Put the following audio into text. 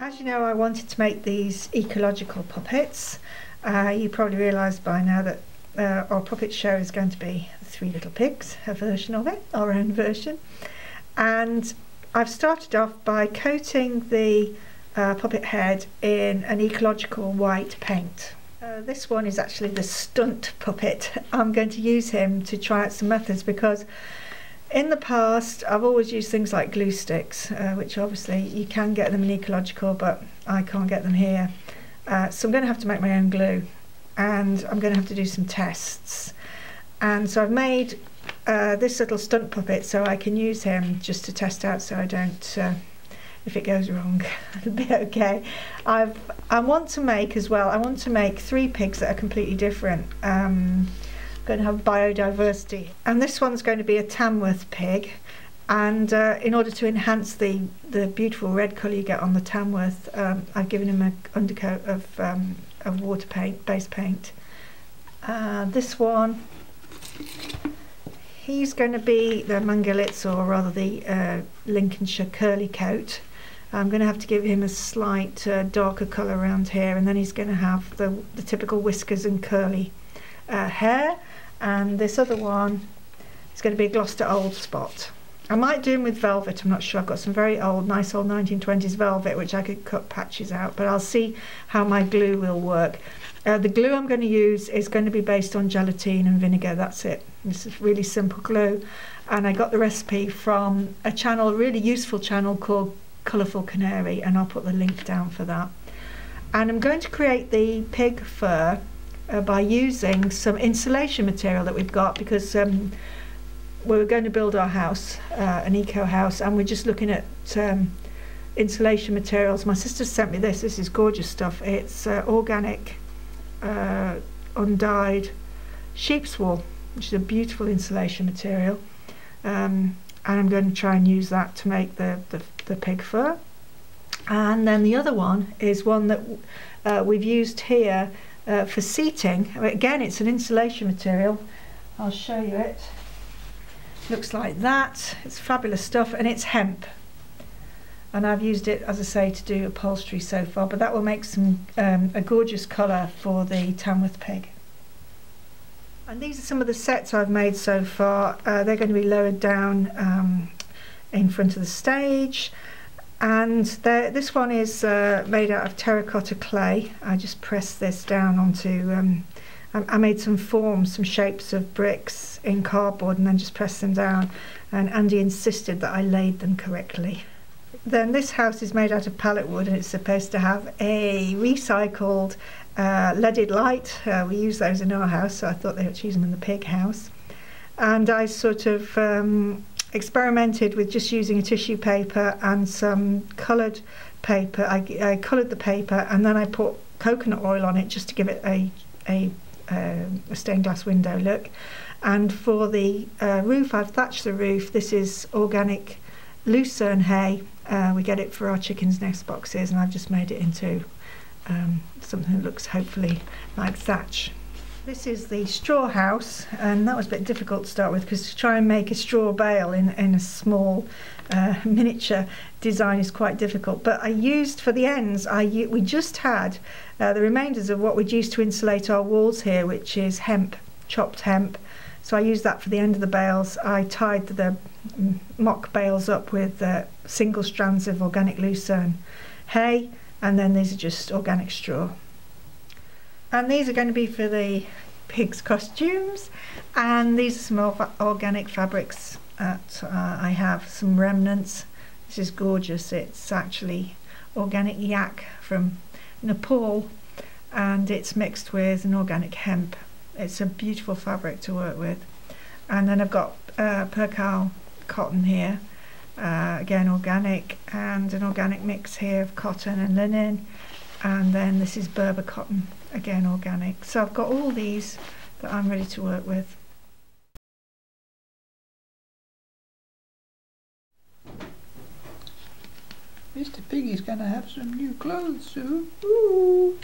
As you know, I wanted to make these ecological puppets. You probably realised by now that our puppet show is going to be Three Little Pigs, a version of it, our own version. And I've started off by coating the puppet head in an ecological white paint. This one is actually the stunt puppet. I'm going to use him to try out some methods because in the past I've always used things like glue sticks, which obviously you can get them in ecological, but I can't get them here. So I'm going to have to make my own glue, and I'm going to have to do some tests. And so I've made this little stunt puppet so I can use him just to test out, so I don't, if it goes wrong, it'll be okay. I want to make as well, I want to make 3 pigs that are completely different. I'm going to have biodiversity, and this one's going to be a Tamworth pig, and in order to enhance the beautiful red colour you get on the Tamworth, I've given him an undercoat of water paint, base paint. This one, he's going to be the Mangalitz, or rather the Lincolnshire curly coat. I'm going to have to give him a slight darker colour around here, and then he's going to have the typical whiskers and curly hair. And this other one is going to be a Gloucester Old Spot. I might do him with velvet, I'm not sure. I've got some very old, nice old 1920s velvet which I could cut patches out, but I'll see how my glue will work. The glue I'm going to use is going to be based on gelatine and vinegar, that's it. This is really simple glue, and I got the recipe from a channel, a really useful channel called Colourful Canary, and I'll put the link down for that. And I'm going to create the pig fur by using some insulation material that we've got, because we're going to build our house, an eco house, and we're just looking at insulation materials. My sister sent me this. This is gorgeous stuff. It's organic undyed sheep's wool, which is a beautiful insulation material, and I'm going to try and use that to make the pig fur. And then the other one is one that we've used here for seating. Again, it's an insulation material. I'll show you it. Looks like that. It's fabulous stuff, and it's hemp, and I've used it, as I say, to do upholstery so far, but that will make some a gorgeous colour for the Tamworth pig. And these are some of the sets I've made so far. They're going to be lowered down in front of the stage, and this one is made out of terracotta clay. I just pressed this down onto I made some forms, some shapes of bricks in cardboard, and then just pressed them down, and Andy insisted that I laid them correctly. Then this house is made out of pallet wood, and it's supposed to have a recycled leaded light. We use those in our house, so I thought they would use them in the pig house. And I sort of experimented with just using a tissue paper and some coloured paper. I coloured the paper, and then I put coconut oil on it just to give it a stained glass window look. And for the roof, I've thatched the roof. This is organic lucerne hay. We get it for our chickens' nest boxes, and I've just made it into something that looks hopefully like thatch. This is the straw house, and that was a bit difficult to start with, because to try and make a straw bale in a small miniature design is quite difficult. But I used, for the ends, we just had the remainders of what we'd used to insulate our walls here, which is hemp, chopped hemp. So I used that for the end of the bales. I tied the mock bales up with single strands of organic lucerne hay, and then these are just organic straw. And these are going to be for the pigs' costumes, and these are some organic fabrics that I have, some remnants. This is gorgeous. It's actually organic yak from Nepal, and it's mixed with an organic hemp. It's a beautiful fabric to work with. And then I've got percale cotton here, again organic, and an organic mix here of cotton and linen. And then this is Berber cotton, again organic. So I've got all these that I'm ready to work with. Mr. Piggy's going to have some new clothes soon. Ooh.